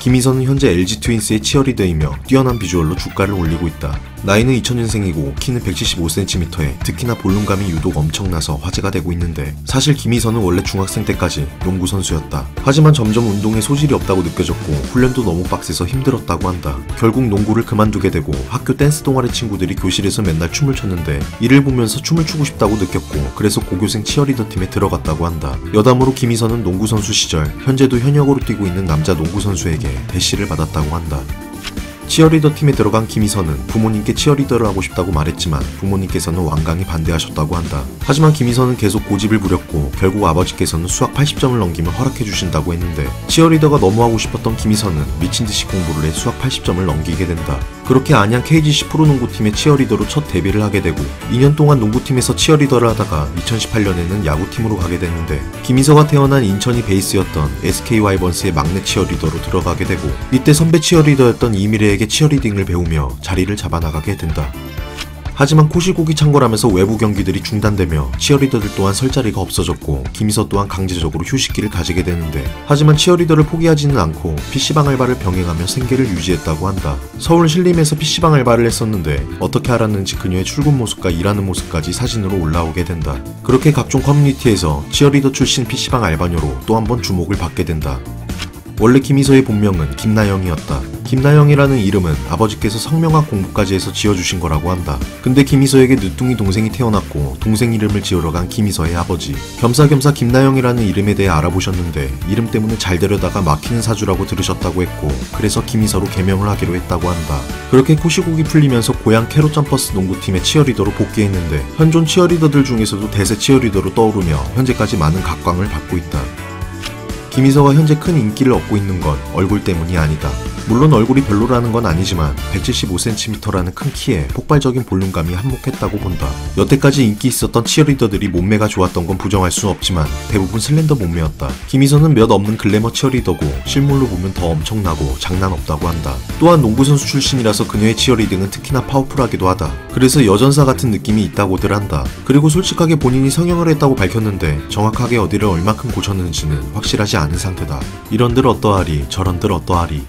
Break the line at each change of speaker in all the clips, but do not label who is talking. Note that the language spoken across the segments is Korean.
김희선은 현재 LG 트윈스의 치어리더이며 뛰어난 비주얼로 주가를 올리고 있다. 나이는 2000년생이고 키는 175cm에 특히나 볼륨감이 유독 엄청나서 화제가 되고 있는데, 사실 김희선은 원래 중학생 때까지 농구 선수였다. 하지만 점점 운동에 소질이 없다고 느껴졌고 훈련도 너무 빡세서 힘들었다고 한다. 결국 농구를 그만두게 되고 학교 댄스 동아리 친구들이 교실에서 맨날 춤을 췄는데 이를 보면서 춤을 추고 싶다고 느꼈고, 그래서 고교생 치어리더 팀에 들어갔다고 한다. 여담으로 김희선은 농구 선수 시절 현재도 현역으로 뛰고 있는 남자 농구 선수에게 대시를 받았다고 한다. 치어리더 팀에 들어간 김희선은 부모님께 치어리더를 하고 싶다고 말했지만 부모님께서는 완강히 반대하셨다고 한다. 하지만 김희선은 계속 고집을 부렸고 결국 아버지께서는 수학 80점을 넘기면 허락해 주신다고 했는데, 치어리더가 너무 하고 싶었던 김희선은 미친듯이 공부를 해 수학 80점을 넘기게 된다. 그렇게 안양 KGC 프로농구팀의 치어리더로 첫 데뷔를 하게 되고 2년 동안 농구팀에서 치어리더를 하다가 2018년에는 야구팀으로 가게 됐는데, 김희서가 태어난 인천이 베이스였던 SK 와이번스의 막내 치어리더로 들어가게 되고, 이때 선배 치어리더였던 이미래에게 치어리딩을 배우며 자리를 잡아나가게 된다. 하지만 코시국이 창궐하면서 외부 경기들이 중단되며 치어리더들 또한 설 자리가 없어졌고 김희서 또한 강제적으로 휴식기를 가지게 되는데, 하지만 치어리더를 포기하지는 않고 PC방 알바를 병행하며 생계를 유지했다고 한다. 서울 신림에서 PC방 알바를 했었는데 어떻게 알았는지 그녀의 출근 모습과 일하는 모습까지 사진으로 올라오게 된다. 그렇게 각종 커뮤니티에서 치어리더 출신 PC방 알바녀로 또 한 번 주목을 받게 된다. 원래 김희서의 본명은 김나영이었다. 김나영이라는 이름은 아버지께서 성명학 공부까지 해서 지어주신 거라고 한다. 근데 김희서에게 늦둥이 동생이 태어났고 동생 이름을 지으러 간 김희서의 아버지, 겸사겸사 김나영이라는 이름에 대해 알아보셨는데 이름 때문에 잘 되려다가 막히는 사주라고 들으셨다고 했고, 그래서 김희서로 개명을 하기로 했다고 한다. 그렇게 코시국이 풀리면서 고향 캐롯 점퍼스 농구팀의 치어리더로 복귀했는데 현존 치어리더들 중에서도 대세 치어리더로 떠오르며 현재까지 많은 각광을 받고 있다. 김희서가 현재 큰 인기를 얻고 있는 건 얼굴 때문이 아니다. 물론 얼굴이 별로라는 건 아니지만 175cm라는 큰 키에 폭발적인 볼륨감이 한몫했다고 본다. 여태까지 인기 있었던 치어리더들이 몸매가 좋았던 건 부정할 수 없지만 대부분 슬렌더 몸매였다. 김희서는 몇 없는 글래머 치어리더고 실물로 보면 더 엄청나고 장난 없다고 한다. 또한 농구선수 출신이라서 그녀의 치어리딩은 특히나 파워풀하기도 하다. 그래서 여전사 같은 느낌이 있다고들 한다. 그리고 솔직하게 본인이 성형을 했다고 밝혔는데 정확하게 어디를 얼마큼 고쳤는지는 확실하지 않은 상태다. 이런들 어떠하리 저런들 어떠하리.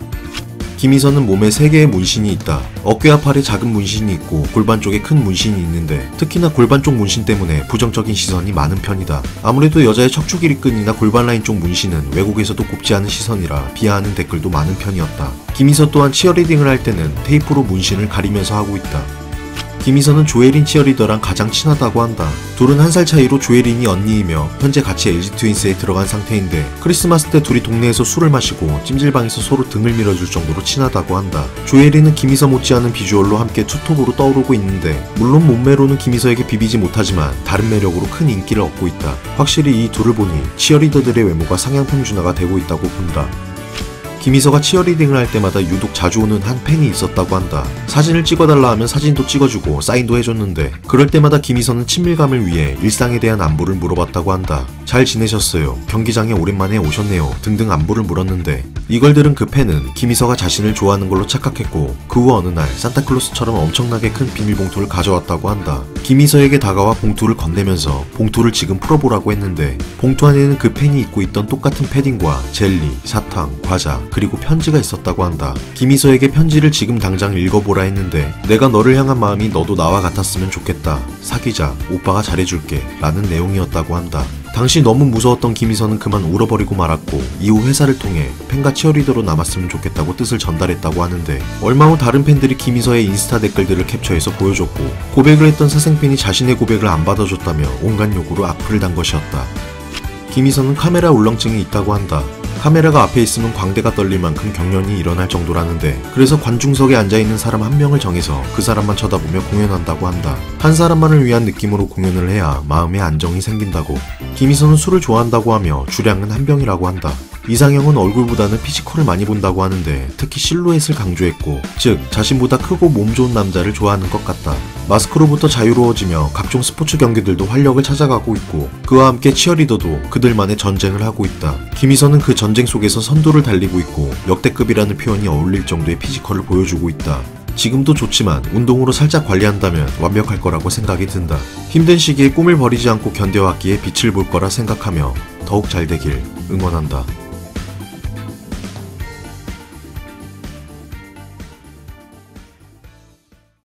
김희서는 몸에 3개의 문신이 있다. 어깨와 팔에 작은 문신이 있고 골반 쪽에 큰 문신이 있는데 특히나 골반 쪽 문신 때문에 부정적인 시선이 많은 편이다. 아무래도 여자의 척추 길이끈이나 골반 라인 쪽 문신은 외국에서도 곱지 않은 시선이라 비하하는 댓글도 많은 편이었다. 김희서 또한 치어리딩을 할 때는 테이프로 문신을 가리면서 하고 있다. 김희서는 조혜린 치어리더랑 가장 친하다고 한다. 둘은 1살 차이로 조혜린이 언니이며 현재 같이 LG 트윈스에 들어간 상태인데 크리스마스 때 둘이 동네에서 술을 마시고 찜질방에서 서로 등을 밀어줄 정도로 친하다고 한다. 조혜린은 김희서 못지않은 비주얼로 함께 투톱으로 떠오르고 있는데 물론 몸매로는 김희서에게 비비지 못하지만 다른 매력으로 큰 인기를 얻고 있다. 확실히 이 둘을 보니 치어리더들의 외모가 상향 평준화가 되고 있다고 본다. 김희서가 치어리딩을 할 때마다 유독 자주 오는 한 팬이 있었다고 한다. 사진을 찍어달라 하면 사진도 찍어주고 사인도 해줬는데 그럴 때마다 김희서는 친밀감을 위해 일상에 대한 안부를 물어봤다고 한다. 잘 지내셨어요? 경기장에 오랜만에 오셨네요. 등등 안부를 물었는데 이걸 들은 그 팬은 김희서가 자신을 좋아하는 걸로 착각했고 그 후 어느 날 산타클로스처럼 엄청나게 큰 비닐봉투를 가져왔다고 한다. 김희서에게 다가와 봉투를 건네면서 봉투를 지금 풀어보라고 했는데 봉투 안에는 그 팬이 입고 있던 똑같은 패딩과 젤리, 사탕, 과자 그리고 편지가 있었다고 한다. 김희서에게 편지를 지금 당장 읽어보라 했는데 내가 너를 향한 마음이 너도 나와 같았으면 좋겠다. 사귀자. 오빠가 잘해줄게. 라는 내용이었다고 한다. 당시 너무 무서웠던 김희서는 그만 울어버리고 말았고 이후 회사를 통해 팬과 치어리더로 남았으면 좋겠다고 뜻을 전달했다고 하는데 얼마 후 다른 팬들이 김희서의 인스타 댓글들을 캡처해서 보여줬고 고백을 했던 사생팬이 자신의 고백을 안 받아줬다며 온갖 요구로 악플을 단 것이었다. 김희서는 카메라 울렁증이 있다고 한다. 카메라가 앞에 있으면 광대가 떨릴 만큼 경련이 일어날 정도라는데 그래서 관중석에 앉아있는 사람 한 명을 정해서 그 사람만 쳐다보며 공연한다고 한다. 한 사람만을 위한 느낌으로 공연을 해야 마음의 안정이 생긴다고. 김희서는 술을 좋아한다고 하며 주량은 한 병이라고 한다. 이상형은 얼굴보다는 피지컬을 많이 본다고 하는데 특히 실루엣을 강조했고 즉 자신보다 크고 몸 좋은 남자를 좋아하는 것 같다. 마스크로부터 자유로워지며 각종 스포츠 경기들도 활력을 찾아가고 있고 그와 함께 치어리더도 그들만의 전쟁을 하고 있다. 김희서는 그 전쟁 속에서 선두를 달리고 있고 역대급이라는 표현이 어울릴 정도의 피지컬을 보여주고 있다. 지금도 좋지만 운동으로 살짝 관리한다면 완벽할 거라고 생각이 든다. 힘든 시기에 꿈을 버리지 않고 견뎌왔기에 빛을 볼 거라 생각하며 더욱 잘 되길 응원한다.